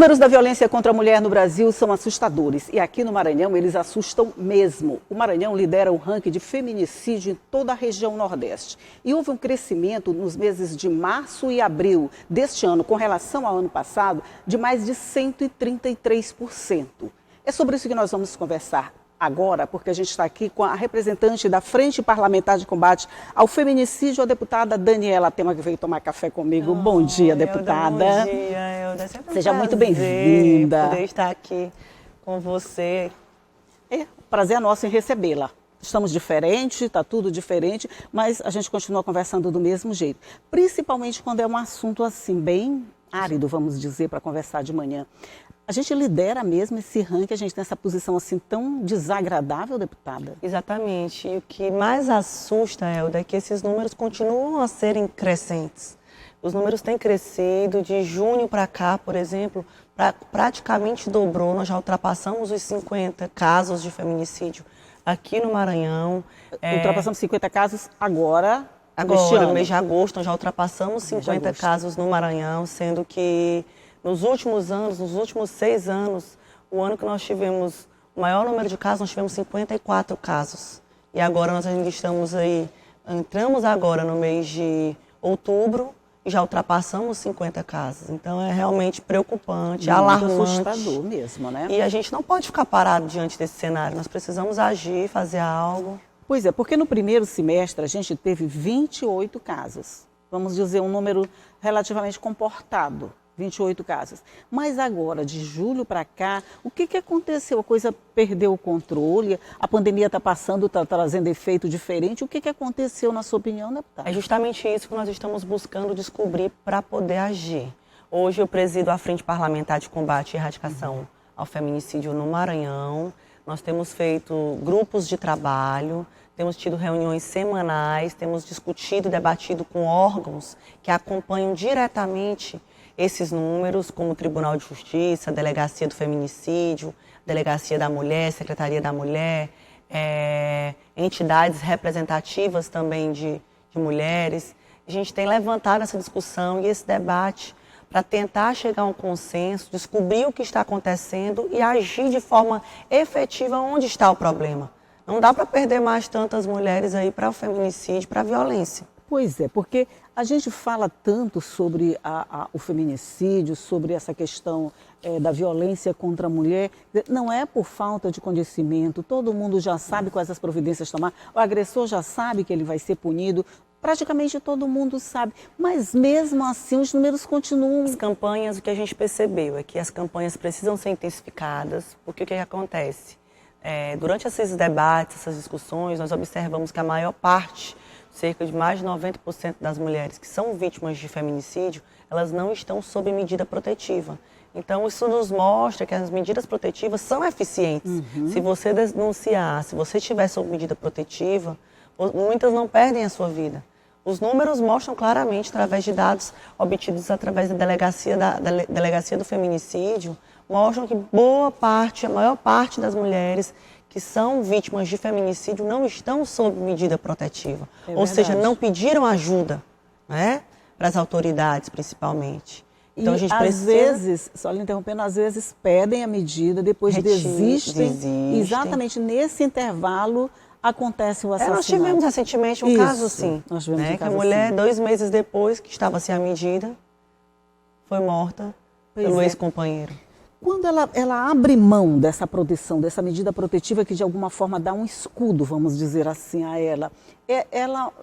números da violência contra a mulher no Brasil são assustadores e aqui no Maranhão eles assustam mesmo. O Maranhão lidera o ranking de feminicídio em toda a região Nordeste. E houve um crescimento nos meses de março e abril deste ano, com relação ao ano passado, de mais de 133%. É sobre isso que nós vamos conversar agora, porque a gente está aqui com a representante da Frente Parlamentar de Combate ao Feminicídio, a deputada Daniela Tema, que veio tomar café comigo. Bom dia, deputada. Bom dia, Elda. Seja muito bem-vinda. Poder estar aqui com você. Prazer é nosso em recebê-la. Estamos diferentes, está tudo diferente, mas a gente continua conversando do mesmo jeito. Principalmente quando é um assunto assim, bem árido, vamos dizer, para conversar de manhã. A gente lidera mesmo esse ranking, a gente tem essa posição assim tão desagradável, deputada? Exatamente. E o que mais assusta, Elda, é que esses números continuam a serem crescentes. Os números têm crescido, de junho para cá, por exemplo, praticamente dobrou. Nós já ultrapassamos os 50 casos de feminicídio aqui no Maranhão. Ultrapassamos 50 casos agora, no mês de agosto, nós já ultrapassamos 50 casos no Maranhão, sendo que nos últimos anos, nos últimos 6 anos, o ano que nós tivemos o maior número de casos, nós tivemos 54 casos. E agora nós ainda estamos aí, entramos agora no mês de outubro e já ultrapassamos 50 casos. Então é realmente preocupante, alarmante. Assustador mesmo, né? E a gente não pode ficar parado diante desse cenário, nós precisamos agir, fazer algo. Pois é, porque no primeiro semestre a gente teve 28 casos. Vamos dizer um número relativamente comportado. 28 casos. Mas agora, de julho para cá, o que aconteceu? A coisa perdeu o controle? A pandemia está passando, está trazendo efeito diferente? O que aconteceu, na sua opinião, deputada? É justamente isso que nós estamos buscando descobrir para poder agir. Hoje eu presido a Frente Parlamentar de Combate e Erradicação ao Feminicídio no Maranhão. Nós temos feito grupos de trabalho, temos tido reuniões semanais, temos discutido e debatido com órgãos que acompanham diretamente esses números, como o Tribunal de Justiça, a Delegacia do Feminicídio, Delegacia da Mulher, Secretaria da Mulher, entidades representativas também de mulheres. A gente tem levantado essa discussão e esse debate para tentar chegar a um consenso, descobrir o que está acontecendo e agir de forma efetiva onde está o problema. Não dá para perder mais tantas mulheres aí para o feminicídio, para a violência. Pois é, porque a gente fala tanto sobre o feminicídio, sobre essa questão da violência contra a mulher. Não é por falta de conhecimento, todo mundo já sabe quais as providências tomar, o agressor já sabe que ele vai ser punido, praticamente todo mundo sabe, mas mesmo assim os números continuam. As campanhas, o que a gente percebeu é que as campanhas precisam ser intensificadas, porque o que acontece? Durante esses debates, essas discussões, nós observamos que a maior parte, cerca de mais de 90% das mulheres que são vítimas de feminicídio, elas não estão sob medida protetiva. Então, isso nos mostra que as medidas protetivas são eficientes. Se você denunciar, se você estiver sob medida protetiva, muitas não perdem a sua vida. Os números mostram claramente, através de dados obtidos através da Delegacia do Feminicídio, mostram que boa parte, a maior parte das mulheres que são vítimas de feminicídio não estão sob medida protetiva. Ou seja, não pediram ajuda, né, para as autoridades, principalmente. Então, e a gente às vezes, só lhe interrompendo, às vezes pedem a medida, depois desistem. Exatamente nesse intervalo acontece o assassinato. Nós tivemos recentemente um caso assim, nós tivemos um que caso a mulher, assim. 2 meses depois que estava sem a medida, foi morta pelo ex-companheiro. Quando ela abre mão dessa proteção, dessa medida protetiva que de alguma forma dá um escudo, vamos dizer assim, a ela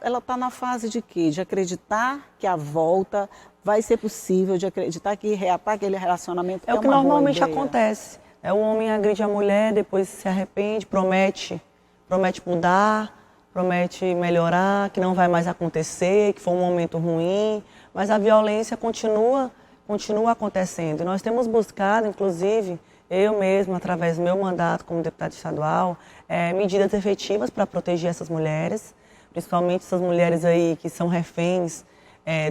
está na fase de quê? De acreditar que a volta vai ser possível, de acreditar que reatar aquele relacionamento é o que normalmente acontece. O homem agride a mulher, depois se arrepende, promete mudar, promete melhorar, que não vai mais acontecer, que foi um momento ruim, mas a violência continua acontecendo. E nós temos buscado, inclusive, eu mesma, através do meu mandato como deputada estadual, medidas efetivas para proteger essas mulheres, principalmente essas mulheres aí que são reféns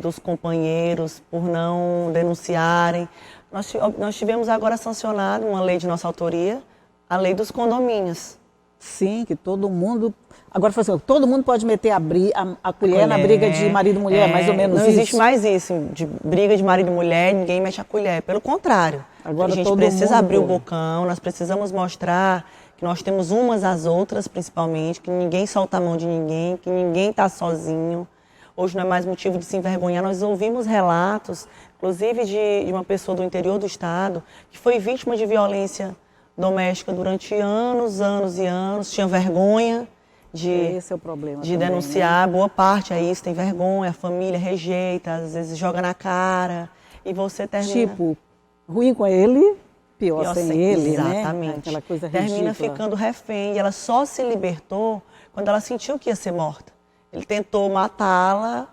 dos companheiros por não denunciarem. Nós tivemos agora sancionado uma lei de nossa autoria, a lei dos condomínios. Sim, que todo mundo... Agora, assim, todo mundo pode meter a colher na briga de marido e mulher, mais ou menos não isso? Não existe mais isso, de briga de marido e mulher, ninguém mete a colher. Pelo contrário, Agora a gente todo precisa mundo abrir o pode. bocão, nós precisamos mostrar que nós temos umas às outras, principalmente, que ninguém solta a mão de ninguém, que ninguém está sozinho. Hoje não é mais motivo de se envergonhar. Nós ouvimos relatos, inclusive de uma pessoa do interior do estado, que foi vítima de violência doméstica durante anos, anos e anos, tinha vergonha Esse é o problema de também, denunciar. né? Boa parte é isso, tem vergonha, a família rejeita, às vezes joga na cara, e você termina... Tipo, ruim com ele, pior, pior sem sem- ele, Exatamente. né? Aquela coisa Termina ridícula. ficando refém. E ela só se libertou quando ela sentiu que ia ser morta. Ele tentou matá-la,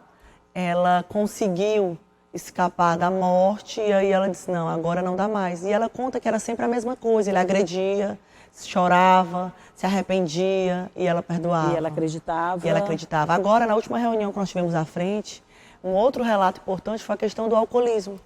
ela conseguiu escapar da morte, e aí ela disse, não, agora não dá mais. E ela conta que era sempre a mesma coisa, ele agredia, chorava, se arrependia, e ela perdoava. E ela acreditava. E ela acreditava. Agora, na última reunião que nós tivemos à frente, um outro relato importante foi a questão do alcoolismo.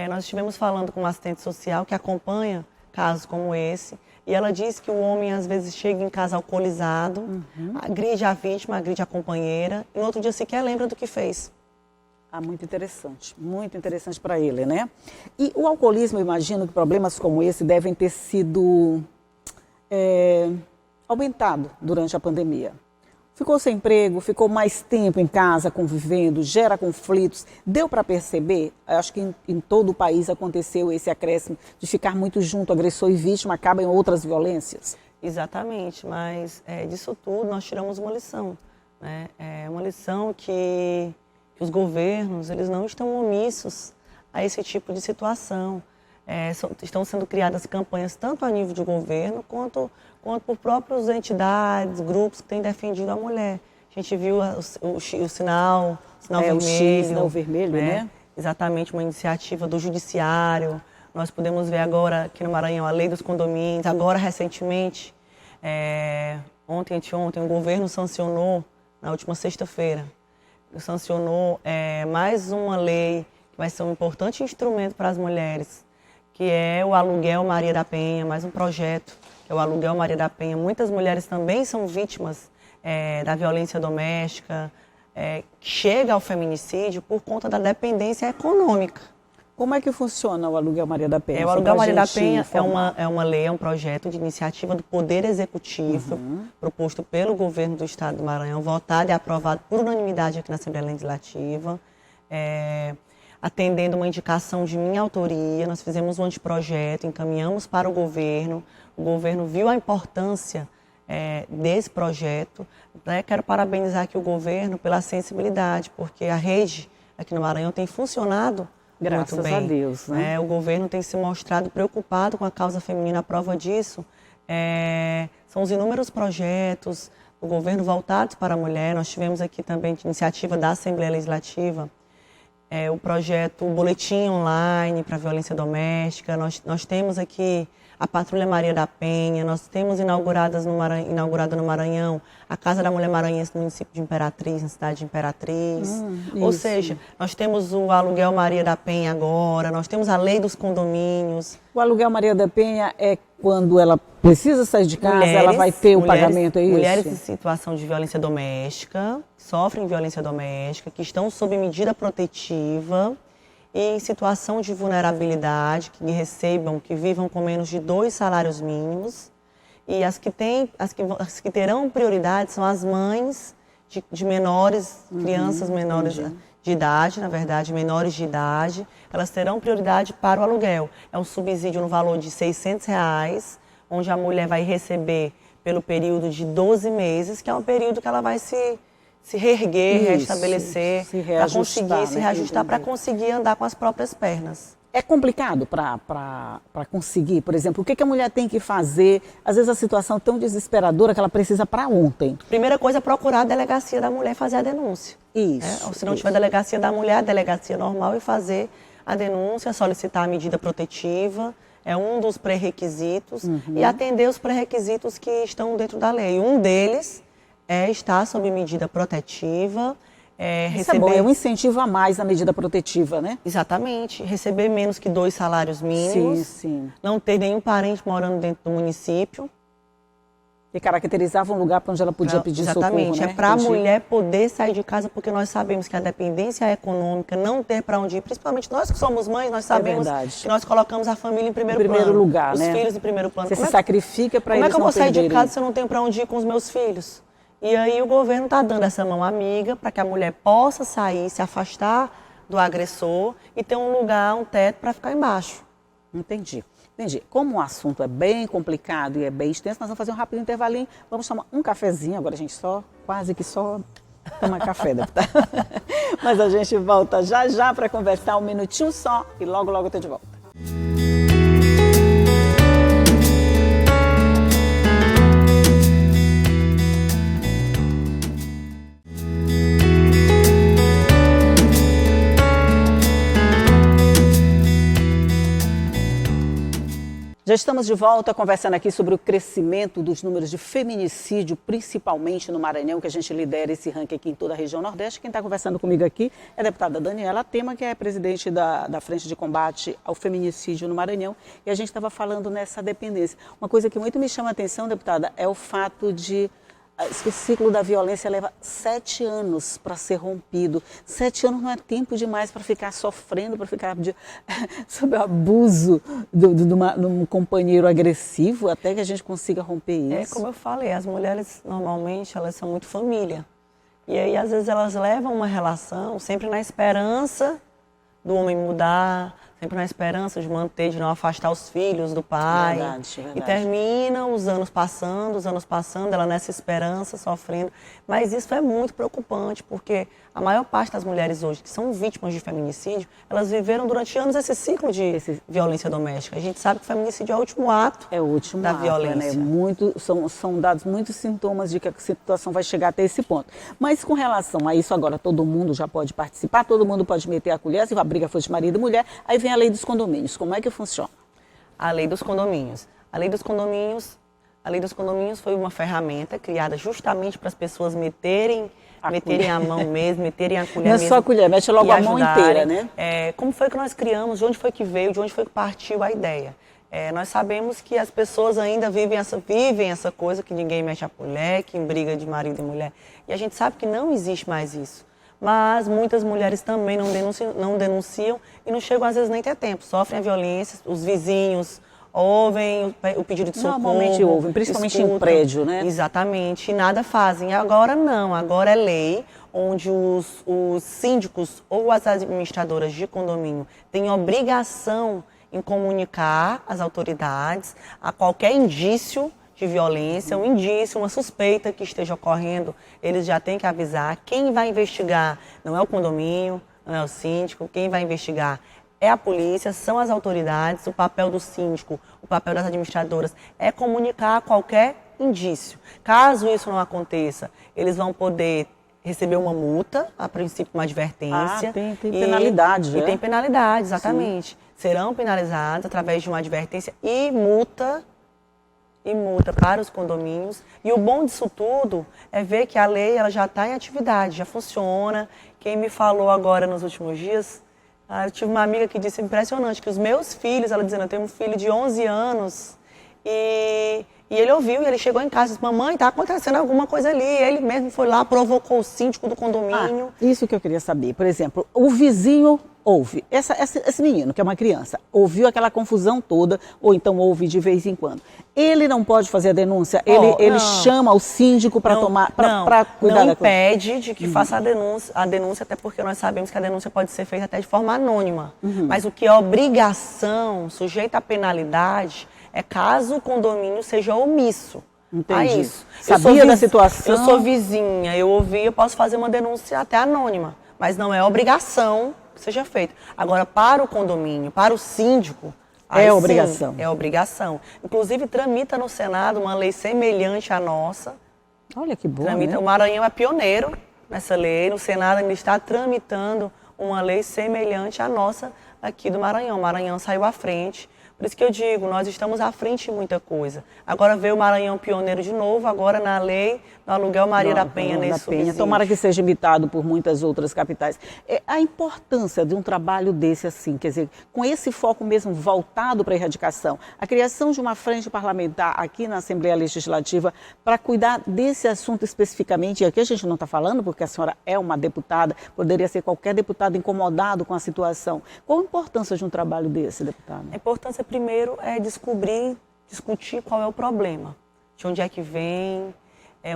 Nós estivemos falando com uma assistente social que acompanha casos como esse, e ela disse que o homem às vezes chega em casa alcoolizado, agride a vítima, agride a companheira, e no outro dia sequer lembra do que fez. Ah, muito interessante para ele, né? E o alcoolismo, eu imagino que problemas como esse devem ter sido aumentado durante a pandemia. Ficou sem emprego, ficou mais tempo em casa convivendo, gera conflitos. Deu para perceber? Acho que em todo o país aconteceu esse acréscimo de ficar muito junto, agressor e vítima, acaba em outras violências. Exatamente, mas disso tudo nós tiramos uma lição, né? Uma lição que os governos eles não estão omissos a esse tipo de situação. Estão sendo criadas campanhas tanto a nível de governo quanto por próprias entidades, grupos que têm defendido a mulher. A gente viu o sinal vermelho. O X, né, o vermelho, né? Exatamente, uma iniciativa do judiciário. Nós podemos ver agora aqui no Maranhão a lei dos condomínios. Agora, recentemente, anteontem, o governo sancionou, na última sexta-feira, sancionou mais uma lei que vai ser um importante instrumento para as mulheres, que é o Aluguel Maria da Penha, mais um projeto, que é o Aluguel Maria da Penha. Muitas mulheres também são vítimas da violência doméstica, que chega ao feminicídio por conta da dependência econômica. Como é que funciona o Aluguel Maria da Penha? O Aluguel Maria da Penha é uma lei, é um projeto de iniciativa do Poder Executivo, proposto pelo governo do Estado do Maranhão, votado e aprovado por unanimidade aqui na Assembleia Legislativa, atendendo uma indicação de minha autoria. Nós fizemos um anteprojeto, encaminhamos para o governo viu a importância desse projeto. Quero parabenizar aqui o governo pela sensibilidade, porque a rede aqui no Maranhão tem funcionado Graças muito bem. a Deus, né? O governo tem se mostrado preocupado com a causa feminina. A prova disso são os inúmeros projetos do governo voltados para a mulher. Nós tivemos aqui também de iniciativa da Assembleia Legislativa, o projeto Boletim Online para a Violência Doméstica. Nós temos aqui a Patrulha Maria da Penha, nós temos inaugurada no Maranhão a Casa da Mulher Maranhense no município de Imperatriz, na cidade de Imperatriz. Ou seja, nós temos o Aluguel Maria da Penha agora, nós temos a Lei dos Condomínios. O Aluguel Maria da Penha é quando ela precisa sair de casa, ela vai ter o pagamento, é isso? Mulheres em situação de violência doméstica, que sofrem violência doméstica, que estão sob medida protetiva, e em situação de vulnerabilidade, que vivam com menos de 2 salários mínimos. E as que terão prioridade são as mães de menores, crianças menores de idade, na verdade, menores de idade. Elas terão prioridade para o aluguel. É um subsídio no valor de R$600, onde a mulher vai receber pelo período de 12 meses, que é um período que ela vai se reerguer, restabelecer, para conseguir se reajustar, para conseguir andar com as próprias pernas. É complicado para conseguir, por exemplo, o que a mulher tem que fazer? Às vezes a situação é tão desesperadora que ela precisa para ontem. Primeira coisa é procurar a delegacia da mulher e fazer a denúncia. Isso. Ou se não tiver delegacia da mulher, a delegacia normal, e fazer a denúncia, solicitar a medida protetiva, é um dos pré-requisitos, e atender os pré-requisitos que estão dentro da lei. Um deles é estar sob medida protetiva, Isso é bom, é um incentivo a mais na medida protetiva, né? Exatamente. Receber menos que 2 salários mínimos. Sim. Não ter nenhum parente morando dentro do município. E caracterizava um lugar para onde ela podia pedir exatamente, socorro, né? é para a mulher poder sair de casa, porque nós sabemos que a dependência econômica, não ter para onde ir, principalmente nós que somos mães, nós sabemos que nós colocamos a família em primeiro plano, lugar, os né? filhos em primeiro plano. Você se sacrifica para eles não perderem. Como é que eu vou sair de casa se eu não tenho para onde ir com os meus filhos? E aí o governo está dando essa mão amiga para que a mulher possa sair, se afastar do agressor e ter um lugar, um teto para ficar embaixo. Entendi. Como o assunto é bem complicado e é bem extenso, nós vamos fazer um rápido intervalinho. Vamos tomar um cafezinho, agora a gente quase que só toma café, deputada. Mas a gente volta já para conversar, um minutinho só e logo eu estou de volta. Já estamos de volta conversando aqui sobre o crescimento dos números de feminicídio, principalmente no Maranhão, que a gente lidera esse ranking aqui em toda a região Nordeste. Quem está conversando comigo aqui é a deputada Daniela Tema, que é presidente da Frente de Combate ao Feminicídio no Maranhão. E a gente estava falando nessa dependência. Uma coisa que muito me chama a atenção, deputada, é o fato de que o ciclo da violência leva 7 anos para ser rompido. 7 anos não é tempo demais para ficar sofrendo, para ficar sob o abuso de um companheiro agressivo, até que a gente consiga romper isso. É como eu falei, as mulheres normalmente elas são muito família. E aí às vezes elas levam uma relação sempre na esperança do homem mudar, sempre na esperança de manter, de não afastar os filhos do pai. Verdade. E terminam os anos passando, ela nessa esperança, sofrendo. Mas isso é muito preocupante, porque a maior parte das mulheres hoje que são vítimas de feminicídio, elas viveram durante anos esse ciclo de violência doméstica. A gente sabe que o feminicídio é o último ato da violência. Né? São dados muitos sintomas de que a situação vai chegar até esse ponto. Mas com relação a isso, agora todo mundo já pode participar, todo mundo pode meter a colher, se a briga for de marido e mulher, aí vem a lei dos condomínios. Como é que funciona? A lei dos condomínios. A lei dos condomínios foi uma ferramenta criada justamente para as pessoas meterem a mão mesmo, meterem a colher mesmo. Não é só a colher, mexe logo a mão inteira, né? Como foi que nós criamos, de onde foi que veio, de onde foi que partiu a ideia? Nós sabemos que as pessoas ainda vivem essa coisa que ninguém mexe a colher, que briga de marido e mulher. E a gente sabe que não existe mais isso. Mas muitas mulheres também não denunciam e não chegam às vezes nem ter tempo. Sofrem a violência, os vizinhos ouvem o pedido de socorro. Normalmente ouvem, principalmente em prédio, né? Exatamente, e nada fazem. Agora não, agora é lei onde os síndicos ou as administradoras de condomínio têm obrigação em comunicar às autoridades a qualquer indício de violência, um indício, uma suspeita que esteja ocorrendo, eles já têm que avisar. Quem vai investigar não é o condomínio, não é o síndico, quem vai investigar é a polícia, são as autoridades. O papel do síndico, o papel das administradoras é comunicar qualquer indício. Caso isso não aconteça, eles vão poder receber uma multa, a princípio uma advertência. Tem penalidade, E tem penalidade, exatamente. Sim. Serão penalizados através de uma advertência e multa para os condomínios. E o bom disso tudo é ver que a lei ela já está em atividade, já funciona. Quem me falou agora nos últimos dias, eu tive uma amiga que disse impressionante, que os meus filhos, ela dizendo, eu tenho um filho de 11 anos, e ele ouviu, e ele chegou em casa e disse, mamãe, está acontecendo alguma coisa ali. Ele mesmo foi lá, provocou o síndico do condomínio. Isso que eu queria saber. Por exemplo, o vizinho ouve, esse menino, que é uma criança, ouviu aquela confusão toda, ou então ouve de vez em quando. Ele não pode fazer a denúncia? Ele chama o síndico para tomar, para cuidar não da coisa? impede de que faça a denúncia, até porque nós sabemos que a denúncia pode ser feita até de forma anônima. Mas o que é obrigação, sujeita à penalidade, é caso o condomínio seja omisso. Entendi. A isso. Sabia da situação? Eu sou vizinha, eu ouvi, eu posso fazer uma denúncia até anônima, mas não é obrigação que seja feita. Agora, para o condomínio, para o síndico, é obrigação. Sim, é obrigação. Inclusive, tramita no Senado uma lei semelhante à nossa. Olha que bom, né? O Maranhão é pioneiro nessa lei. No Senado ainda está tramitando uma lei semelhante à nossa aqui do Maranhão. O Maranhão saiu à frente, Por isso que eu digo, nós estamos à frente de muita coisa. Agora veio o Maranhão pioneiro de novo, agora na lei do aluguel Maria da Penha nesse subsídio. Tomara que seja imitado por muitas outras capitais. A importância de um trabalho desse assim, quer dizer, com esse foco mesmo voltado para a erradicação, a criação de uma frente parlamentar aqui na Assembleia Legislativa para cuidar desse assunto especificamente, e aqui a gente não está falando porque a senhora é uma deputada, poderia ser qualquer deputado incomodado com a situação. Qual a importância de um trabalho desse, deputada? A importância primeiro é discutir qual é o problema, de onde é que vem,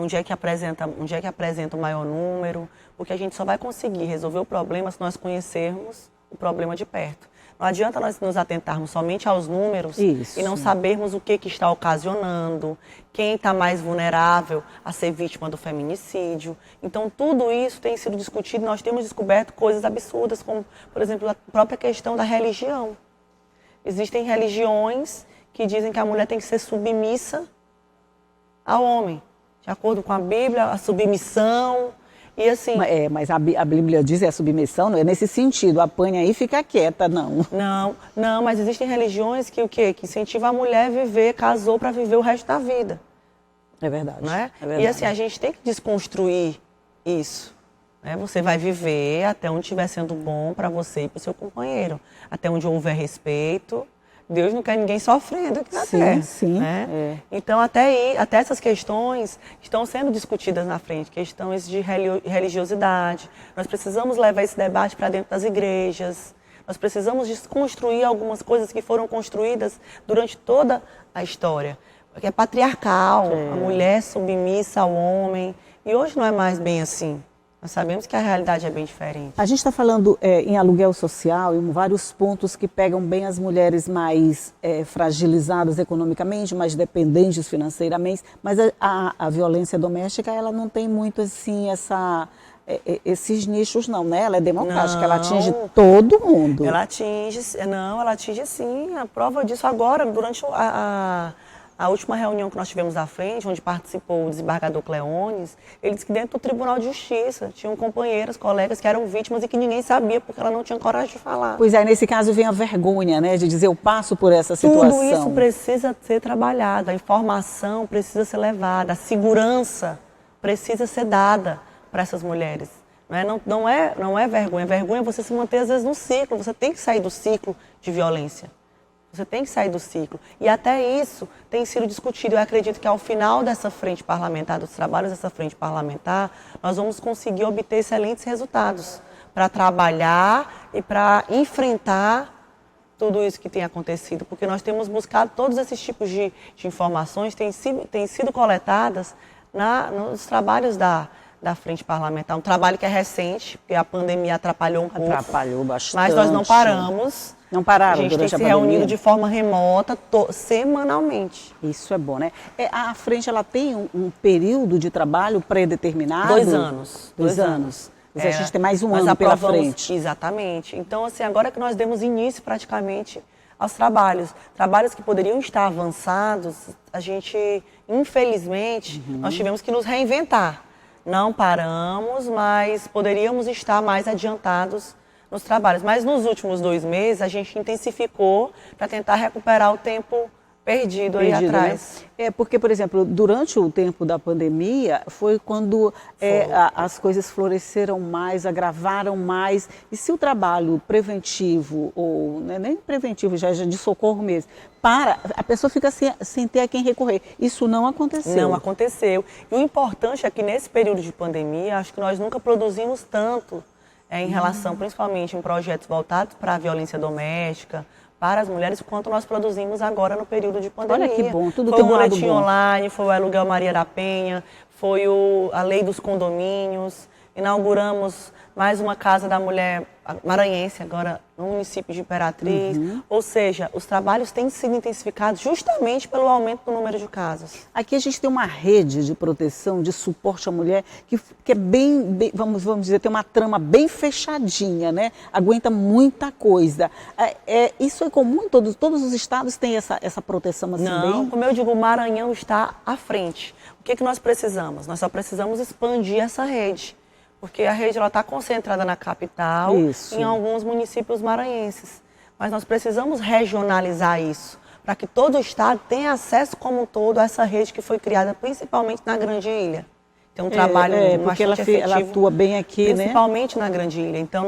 onde é que apresenta o maior número, porque a gente só vai conseguir resolver o problema se nós conhecermos o problema de perto. Não adianta nós nos atentarmos somente aos números e não sabermos o que está ocasionando, quem está mais vulnerável a ser vítima do feminicídio. Então, tudo isso tem sido discutido, nós temos descoberto coisas absurdas, como, por exemplo, a própria questão da religião. Existem religiões que dizem que a mulher tem que ser submissa ao homem. De acordo com a Bíblia, a submissão e assim... Mas a Bíblia diz a submissão, não é nesse sentido, apanha aí e fica quieta, não. Não, mas existem religiões que o quê? Que incentivam a mulher a viver, casou para viver o resto da vida. É verdade. Não é? É verdade. E assim, a gente tem que desconstruir isso. Você vai viver até onde estiver sendo bom para você e para o seu companheiro. Até onde houver respeito. Deus não quer ninguém sofrendo aqui na Terra. Sim. Então, até essas questões estão sendo discutidas na frente. Questões de religiosidade. Nós precisamos levar esse debate para dentro das igrejas. Nós precisamos desconstruir algumas coisas que foram construídas durante toda a história. Porque é patriarcal, a mulher submissa ao homem. E hoje não é mais bem assim. Nós sabemos que a realidade é bem diferente. A gente está falando em aluguel social, em vários pontos que pegam bem as mulheres mais fragilizadas economicamente, mais dependentes financeiramente, mas a violência doméstica, ela não tem muito assim esses nichos não, né? Ela é democrática, ela atinge todo mundo. Ela atinge sim. A prova disso agora, durante a última reunião que nós tivemos à frente, onde participou o desembargador Cleones, ele disse que dentro do Tribunal de Justiça tinham companheiras, colegas que eram vítimas e que ninguém sabia porque ela não tinha coragem de falar. Pois é, nesse caso vem a vergonha, né, de dizer eu passo por essa situação. Tudo isso precisa ser trabalhado, a informação precisa ser levada, a segurança precisa ser dada para essas mulheres. Não é vergonha, vergonha é você se manter às vezes no ciclo, você tem que sair do ciclo de violência. Você tem que sair do ciclo. E até isso tem sido discutido. Eu acredito que ao final dessa frente parlamentar, dos trabalhos dessa frente parlamentar, nós vamos conseguir obter excelentes resultados para trabalhar e para enfrentar tudo isso que tem acontecido. Porque nós temos buscado todos esses tipos de informações, têm sido coletadas nos trabalhos da frente parlamentar. Um trabalho que é recente, porque a pandemia atrapalhou um pouco. Atrapalhou bastante. Mas nós não paramos. Não pararam durante a pandemia. A gente tem se reunido de forma remota, semanalmente. Isso é bom, né? A frente, ela tem um período de trabalho pré-determinado? 2 anos. 2 anos. Mas a gente tem mais um ano pela frente. Exatamente. Então, assim, agora que nós demos início praticamente aos trabalhos que poderiam estar avançados, a gente, infelizmente, nós tivemos que nos reinventar. Não paramos, mas poderíamos estar mais adiantados nos trabalhos. Mas nos últimos 2 meses a gente intensificou para tentar recuperar o tempo perdido aí atrás. Né? Porque, por exemplo, durante o tempo da pandemia foi quando as coisas floresceram mais, agravaram mais. E se o trabalho preventivo, ou nem preventivo, já de socorro mesmo, a pessoa fica sem ter a quem recorrer. Isso não aconteceu. Não aconteceu. E o importante é que nesse período de pandemia, acho que nós nunca produzimos tanto em relação, principalmente em projetos voltados para a violência doméstica, para as mulheres, quanto nós produzimos agora no período de pandemia. Olha que bom, tudo foi tem o um lado boletim bom. online, foi o aluguel Maria da Penha, foi a lei dos condomínios, inauguramos mais uma casa da mulher maranhense, agora no município de Imperatriz. Ou seja, os trabalhos têm sido intensificados justamente pelo aumento do número de casos. Aqui a gente tem uma rede de proteção, de suporte à mulher, que é bem vamos dizer, tem uma trama bem fechadinha, né? Aguenta muita coisa. Isso é comum, todos os estados têm essa proteção assim? Não, como eu digo, o Maranhão está à frente. O que nós precisamos? Nós só precisamos expandir essa rede. Porque a rede está concentrada na capital e em alguns municípios maranhenses. mas nós precisamos regionalizar isso, para que todo o estado tenha acesso como um todo a essa rede que foi criada principalmente na Grande Ilha. Tem um trabalho porque bastante efetivo, ela atua bem aqui, principalmente na Grande Ilha. Então,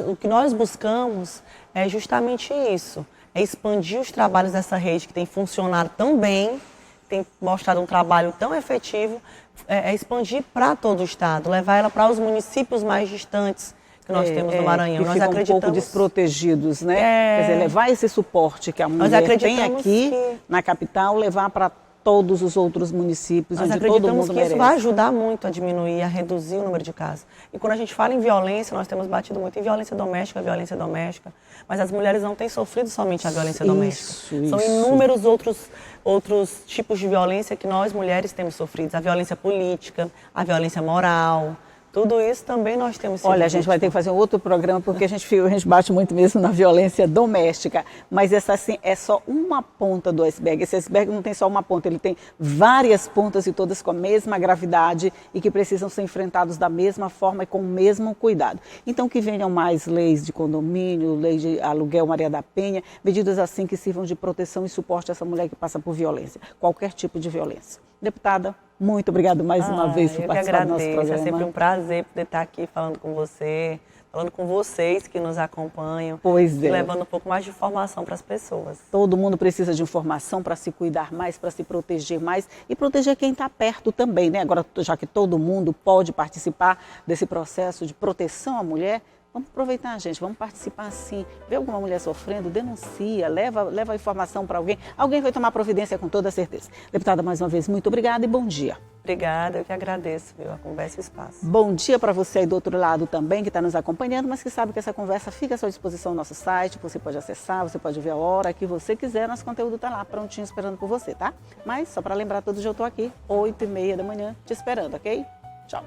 o que nós buscamos é justamente isso, é expandir os trabalhos dessa rede que tem funcionado tão bem, tem mostrado um trabalho tão efetivo, é expandir para todo o estado, levar ela para os municípios mais distantes que nós temos no Maranhão. Que ficam um pouco desprotegidos, né? Quer dizer, levar esse suporte que a mulher tem aqui na capital, levar para todos os outros municípios, onde todo mundo merece. Nós acreditamos que isso vai ajudar muito a diminuir, a reduzir o número de casos. E quando a gente fala em violência, nós temos batido muito em violência doméstica, mas as mulheres não têm sofrido somente a violência doméstica. São inúmeros outros tipos de violência que nós, mulheres, temos sofrido. A violência política, a violência moral. Tudo isso também nós temos sido. Olha, a gente vai ter que fazer um outro programa, porque a gente bate muito mesmo na violência doméstica. Mas essa, assim, é só uma ponta do iceberg. Esse iceberg não tem só uma ponta, ele tem várias pontas e todas com a mesma gravidade e que precisam ser enfrentados da mesma forma e com o mesmo cuidado. Então, que venham mais leis de condomínio, lei de aluguel Maria da Penha, medidas assim que sirvam de proteção e suporte a essa mulher que passa por violência, qualquer tipo de violência. Deputada, muito obrigado mais uma vez por participar do nosso programa. É sempre um prazer poder estar aqui falando com você, falando com vocês que nos acompanham. Pois é. Levando um pouco mais de informação para as pessoas. Todo mundo precisa de informação para se cuidar mais, para se proteger mais e proteger quem está perto também, né? Agora, já que todo mundo pode participar desse processo de proteção à mulher, vamos aproveitar, gente, vamos participar sim. Vê alguma mulher sofrendo, denuncia, leva a informação para alguém. Alguém vai tomar providência com toda certeza. Deputada, mais uma vez, muito obrigada e bom dia. Obrigada, eu que agradeço, viu, a conversa e o espaço. Bom dia para você aí do outro lado também, que está nos acompanhando, mas que sabe que essa conversa fica à sua disposição no nosso site, você pode acessar, você pode ver a hora que você quiser, nosso conteúdo está lá, prontinho, esperando por você, tá? Mas, só para lembrar, todo dia eu estou aqui, 8h30 da manhã, te esperando, ok? Tchau.